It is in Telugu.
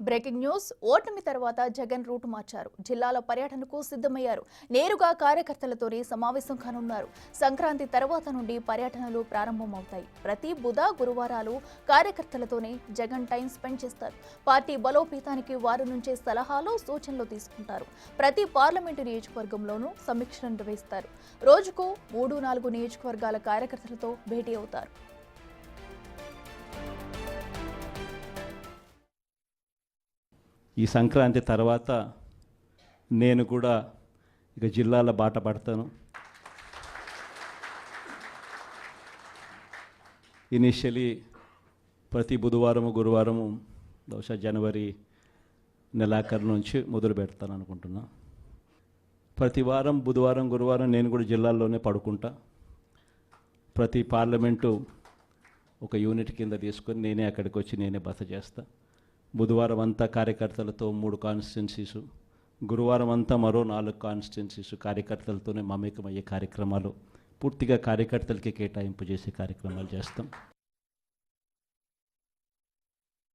Breaking news. ఓటమి తర్వాత జగన్ రూట్ మార్చారు. జిల్లాల పర్యటనకు సిద్ధమయ్యారు. నేరుగా కార్యకర్తలతోనే సమావేశం కానున్నారు. సంక్రాంతి తర్వాత నుండి పర్యటనలు ప్రారంభమవుతాయి. ప్రతి బుధ గురువారాలు కార్యకర్తలతోనే జగన్ టైం స్పెండ్ చేస్తారు. పార్టీ బలోపేతానికి వారి నుంచే సలహాలు, సూచనలు తీసుకుంటారు. ప్రతి పార్లమెంటు నియోజకవర్గంలోనూ సమీక్షలు నిర్వహిస్తారు. రోజుకు 3-4 నియోజకవర్గాల కార్యకర్తలతో భేటీ అవుతారు. ఈ సంక్రాంతి తర్వాత నేను కూడా ఇక జిల్లాల బాట పడతాను. ఇనిషియలీ ప్రతి బుధవారము గురువారము బహుశా జనవరి నెలాఖరు నుంచి మొదలు పెడతాను అనుకుంటున్నా. ప్రతి వారం బుధవారం గురువారం నేను కూడా జిల్లాల్లోనే పడుకుంటా. ప్రతి పార్లమెంటు ఒక యూనిట్ కింద తీసుకొని నేనే అక్కడికి వచ్చి నేనే బస చేస్తా. బుధవారం అంతా కార్యకర్తలతో 3 కాన్స్టిట్యున్సీసు, గురువారం అంతా మరో 4 కాన్స్టిట్యున్సీసు కార్యకర్తలతోనే మమేకమయ్యే కార్యక్రమాలు, పూర్తిగా కార్యకర్తలకి కేటాయింపు చేసే కార్యక్రమాలు చేస్తాం.